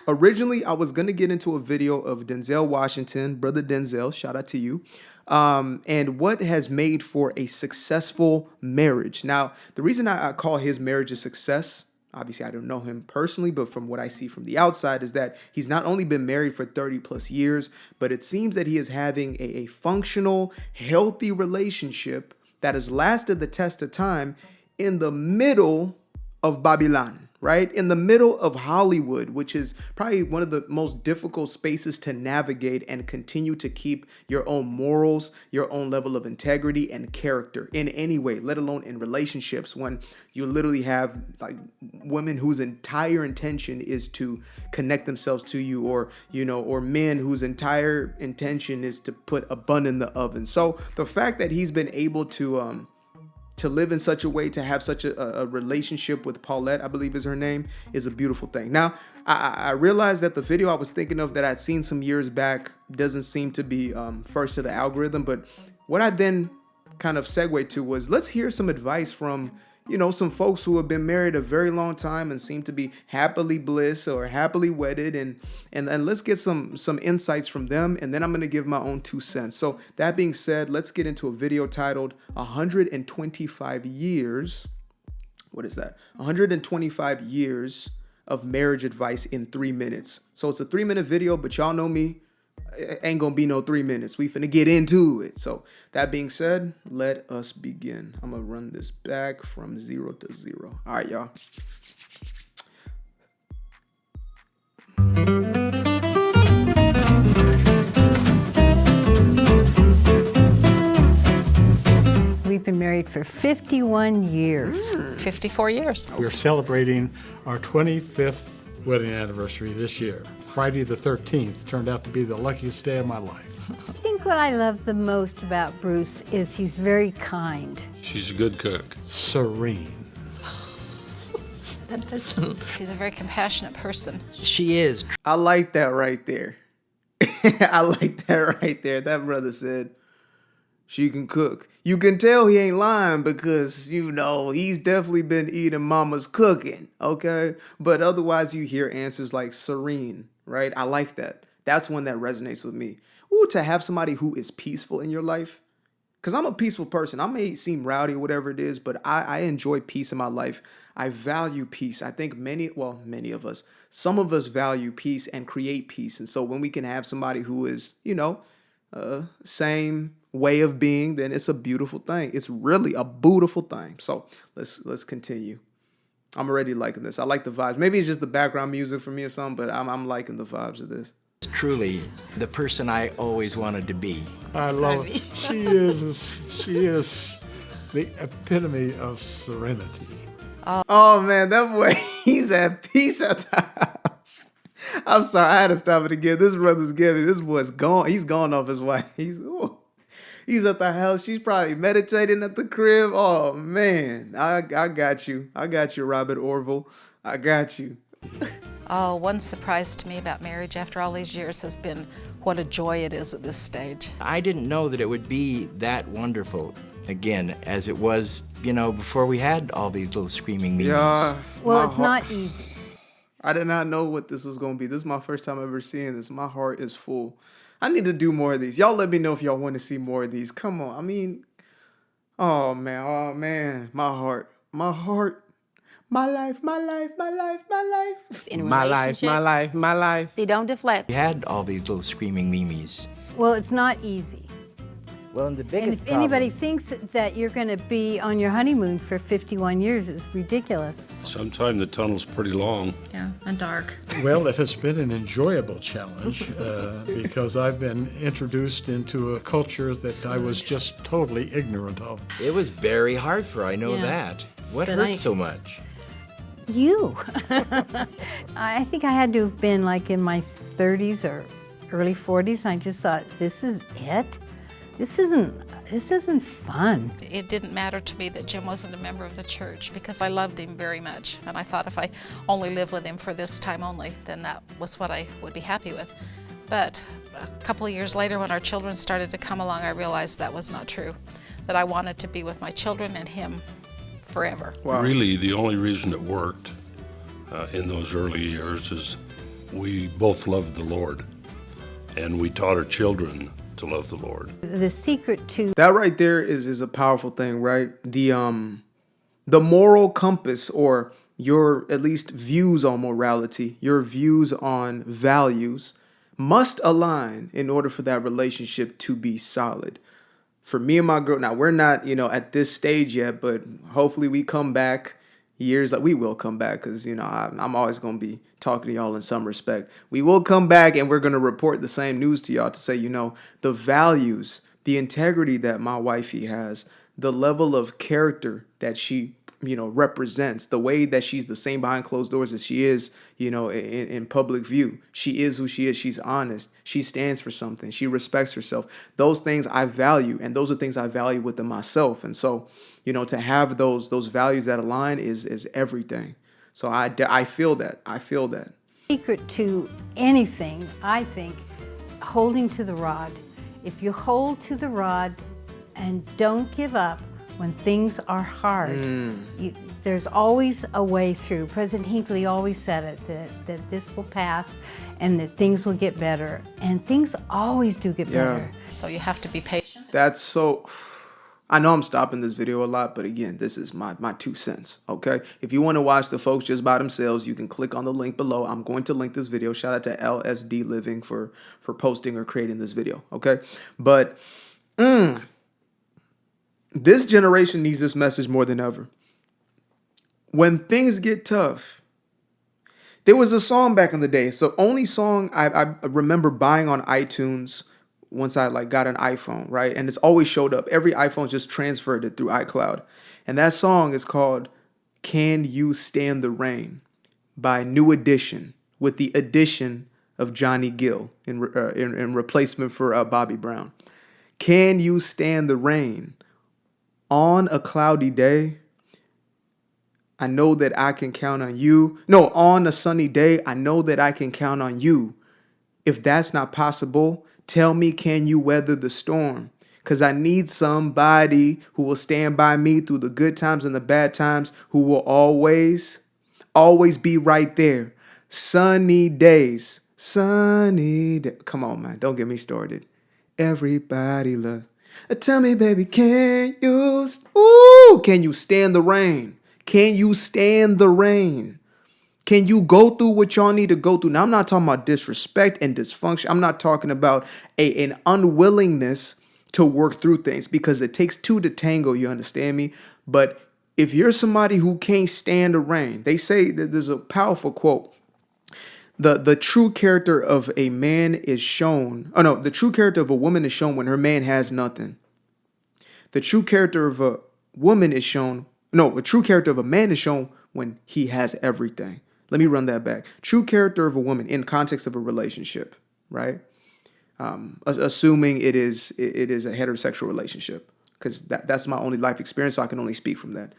Originally, I was going to get into a video of Denzel Washington, brother Denzel, shout out to you, and what has made for a successful marriage. Now, the reason I call his marriage a success, obviously I don't know him personally, but from what I see from the outside is that he's not only been married for 30 plus years, but it seems that he is having a functional, healthy relationship that has lasted the test of time in the middle of Babylon, right? In the middle of Hollywood, which is probably one of the most difficult spaces to navigate and continue to keep your own morals, your own level of integrity and character in any way, let alone in relationships, when you literally have like women whose entire intention is to connect themselves to you, or, you know, or men whose entire intention is to put a bun in the oven. So the fact that he's been able to live in such a way, to have such a relationship with Paulette, I believe is her name, is a beautiful thing. Now, I realized that the video I was thinking of that I'd seen some years back doesn't seem to be first to the algorithm, but what I then kind of segued to was, let's hear some advice from, you know, some folks who have been married a very long time and seem to be happily bliss or happily wedded, and let's get some insights from them, and then I'm going to give my own 2 cents. So that being said, let's get into a video titled 125 years. What is that? 125 years of marriage advice in 3 minutes. So it's a 3-minute video, but y'all know me. Ain't gonna be no 3 minutes. We finna get into it. So that being said, let us begin. I'm gonna run this back from 0 to 0. All right, y'all. We've been married for 51 years. 54 years. We're celebrating our 25th wedding anniversary this year. Friday the 13th turned out to be the luckiest day of my life. I think what I love the most about Bruce is he's very kind. She's a good cook. Serene. She's a very compassionate person. She is. I like that right there. I like that right there. That brother said she can cook. You can tell he ain't lying because, you know, he's definitely been eating mama's cooking, okay? But otherwise you hear answers like serene, right? I like that. That's one that resonates with me. Ooh, to have somebody who is peaceful in your life. Because I'm a peaceful person. I may seem rowdy or whatever it is, but I enjoy peace in my life. I value peace. I think many of us, some of us value peace and create peace. And so when we can have somebody who is, you know, same way of being, then it's a beautiful thing. It's really a beautiful thing. So let's continue. I'm already liking this. I like the vibes. Maybe it's just the background music for me or something, but I'm liking the vibes of this. Truly the person I always wanted to be. I love it. She is the epitome of serenity. Oh man, that boy, he's at peace at the house. I'm sorry, I had to stop it again. This brother's giving. This boy's gone. He's gone off his wife. He's at the house. She's probably meditating at the crib. Oh man, I got you. I got you, Robert Orville. I got you. Oh, one surprise to me about marriage after all these years has been what a joy it is at this stage. I didn't know that it would be that wonderful again as it was, you know, before we had all these little screaming memes. Yeah. Well, it's not easy. I did not know what this was going to be. This is my first time ever seeing this. My heart is full. I need to do more of these. Y'all let me know if y'all want to see more of these. Come on. I mean, oh man. My heart. My life. In my life. See, don't deflect. We had all these little screaming memes. Well, it's not easy. Well, and the biggest And if problem, anybody thinks that you're going to be on your honeymoon for 51 years, it's ridiculous. Sometimes the tunnel's pretty long. Yeah, and dark. Well, it has been an enjoyable challenge because I've been introduced into a culture that I was just totally ignorant of. it was very hard for her, I know Yeah. that. What But hurt so much? You. I think I had to have been like in my 30s or early 40s. I just thought, this is it? This isn't fun. It didn't matter to me that Jim wasn't a member of the church because I loved him very much. And I thought if I only lived with him for this time only, then that was what I would be happy with. But a couple of years later, when our children started to come along, I realized that was not true, that I wanted to be with my children and him forever. Wow. Really, the only reason it worked in those early years is We both loved the Lord, and we taught our children to love the Lord. The secret to That right there is a powerful thing, right? The moral compass, or your at least views on morality, your views on values, must align in order for that relationship to be solid. For me and my girl, now we're not, at this stage yet, but hopefully we come back years, like we will come back, because, I'm always going to be talking to y'all in some respect. We will come back and we're going to report the same news to y'all to say, the values, the integrity that my wifey has, the level of character that she represents, the way that she's the same behind closed doors as she is, in public view. She is who she is. She's honest. She stands for something. She respects herself. Those things I value, and those are things I value within myself. And so, to have those values that align is everything. So I feel that. I feel that. secret to anything, I think, holding to the rod. If you hold to the rod and don't give up when things are hard, there's always a way through. President Hinckley always said it, that this will pass and that things will get better. And things always do get better. So you have to be patient. That's so... I know I'm stopping this video a lot, but again, this is my 2 cents, okay? If you want to watch the folks just by themselves, you can click on the link below. I'm going to link this video. Shout out to LSD Living for posting or creating this video, okay? But this generation needs this message more than ever. When things get tough, there was a song back in the day. So only song I remember buying on iTunes once I got an iPhone, right? And it's always showed up. Every iPhone just transferred it through iCloud. And that song is called Can You Stand the Rain by New Edition, with the addition of Johnny Gill in replacement for Bobby Brown. Can you stand the rain on a cloudy day? I know that I can count on you. No, on a sunny day, I know that I can count on you. If that's not possible, tell me, can you weather the storm? Because I need somebody who will stand by me through the good times and the bad times, who will always be right there. Sunny days, Come on, man, don't get me started. Everybody love. Tell me, baby, can you stand the rain? Can you stand the rain? Can you go through what y'all need to go through? Now, I'm not talking about disrespect and dysfunction. I'm not talking about an unwillingness to work through things, because it takes two to tango, you understand me? But if you're somebody who can't stand the rain, they say that there's a powerful quote. The true character of a man is shown. Oh, no, the true character of a woman is shown when her man has nothing. The true character of a woman is shown. No, the true character of a man is shown when he has everything. Let me run that back. True character of a woman in context of a relationship, right? Assuming it is a heterosexual relationship, because that's my only life experience, so I can only speak from that.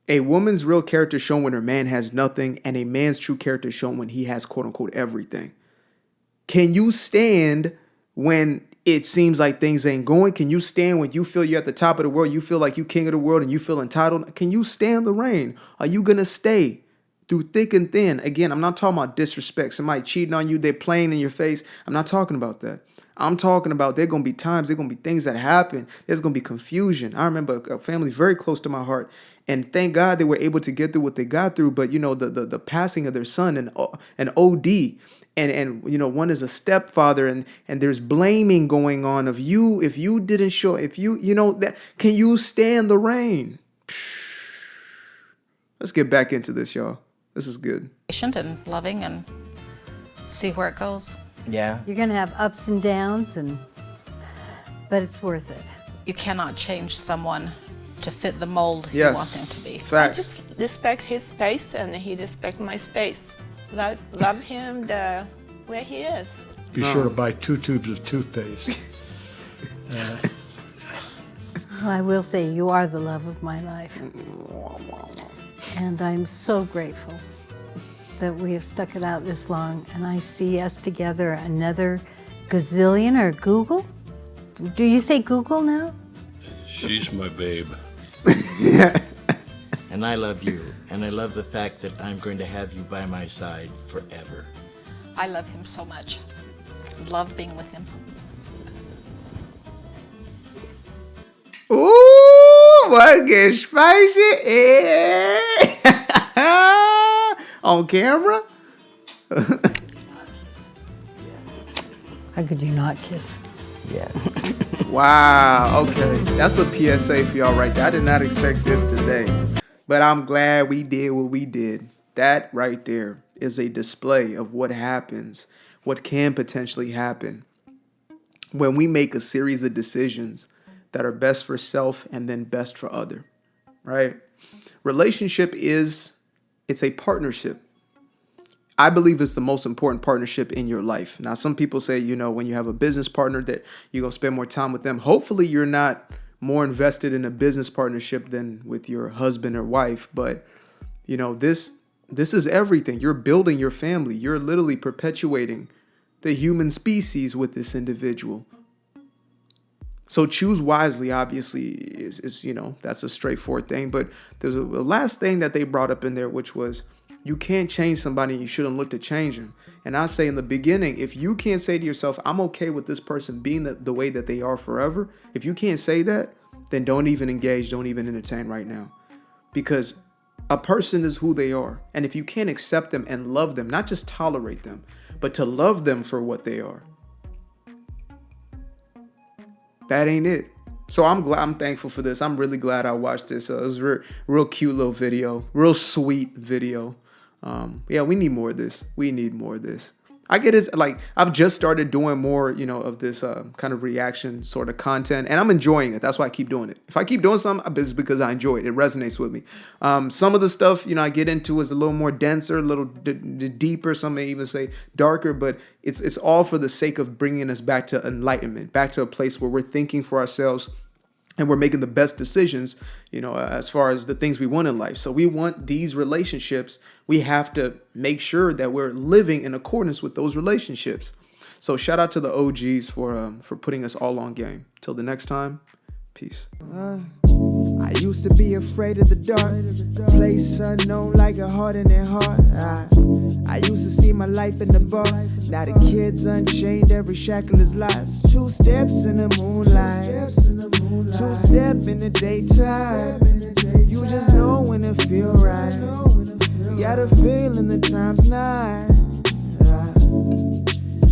A woman's real character is shown when her man has nothing, and a man's true character is shown when he has quote unquote everything. Can you stand when it seems like things ain't going? Can you stand when you feel you're at the top of the world, you feel like you king of the world, and you feel entitled? Can you stand the rain? Are you going to stay through thick and thin? Again, I'm not talking about disrespect. Somebody cheating on you, they're playing in your face. I'm not talking about that. I'm talking about there are going to be times, there are going to be things that happen. There's going to be confusion. I remember a family very close to my heart, and thank God they were able to get through what they got through. But, the passing of their son and an OD, and one is a stepfather, and there's blaming going on of you. If you didn't show, that, can you stand the rain? Let's get back into this, y'all. This is good. Patient and loving and see where it goes. Yeah. You're going to have ups and downs, but it's worth it. You cannot change someone to fit the mold you Yes. want them to be. Facts. Just respect his space, and he respect my space. Love him the way he is. Be sure to buy 2 tubes of toothpaste. Well, I will say you are the love of my life. And I'm so grateful that we have stuck it out this long, and I see us together another gazillion or Google. Do you say Google now? She's my babe. And I love you. And I love the fact that I'm going to have you by my side forever. I love him so much. Love being with him. Ooh, what gets spicy? On camera? How could you not kiss? Yeah. Wow. Okay. That's a PSA for y'all right there. I did not expect this today. But I'm glad we did what we did. That right there is a display of what happens, what can potentially happen when we make a series of decisions that are best for self and then best for other, right? Relationship it's a partnership. I believe it's the most important partnership in your life. Now, some people say, when you have a business partner that you're going to spend more time with them. Hopefully you're not more invested in a business partnership than with your husband or wife. But, this is everything. You're building your family. You're literally perpetuating the human species with this individual. So choose wisely, obviously, is that's a straightforward thing. But there's a last thing that they brought up in there, which was you can't change somebody. You shouldn't look to change them. And I say in the beginning, if you can't say to yourself, I'm okay with this person being the way that they are forever. If you can't say that, then don't even engage. Don't even entertain right now. Because a person is who they are. And if you can't accept them and love them, not just tolerate them, but to love them for what they are, that ain't it. So I'm thankful for this. I'm really glad I watched this. It was a real cute little video, real sweet video. Yeah, we need more of this. We need more of this. I get it. Like, I've just started doing more, of this kind of reaction sort of content, and I'm enjoying it. That's why I keep doing it. If I keep doing something, it's because I enjoy it. It resonates with me. Some of the stuff, I get into is a little more denser, a little deeper. Some may even say darker, but it's all for the sake of bringing us back to enlightenment, back to a place where we're thinking for ourselves and we're making the best decisions, as far as the things we want in life. So we want these relationships. We have to make sure that we're living in accordance with those relationships. So shout out to the OGs for putting us all on game. Till the next time, peace. I used to be afraid of the dark, a place unknown like a hardening heart. I used to see my life in the bar. Now the kids unchained, every shackle is lost. 2 steps in the moonlight, 2 step in the daytime. You just know when it feel right. You got a feeling the time's not.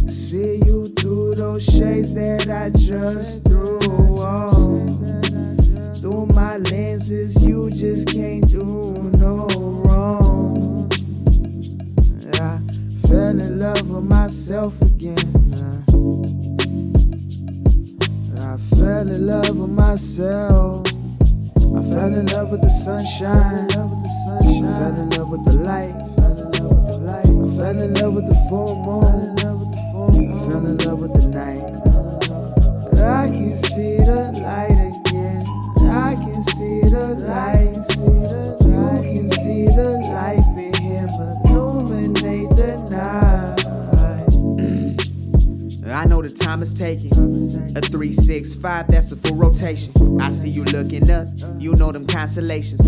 See you through those shades that I just threw on. Through my lenses, you just can't do no wrong. I fell in love with myself again. I fell in love with myself. I fell in love with the sunshine. I fell in love with the light. I fell in love with the full moon. I fell in love with the night. I can see the light again. I can see the light. You can see the life in him illuminate the night. I know the time is taking. A 3, 6, 5, that's a full rotation. I see you looking up. You know them constellations.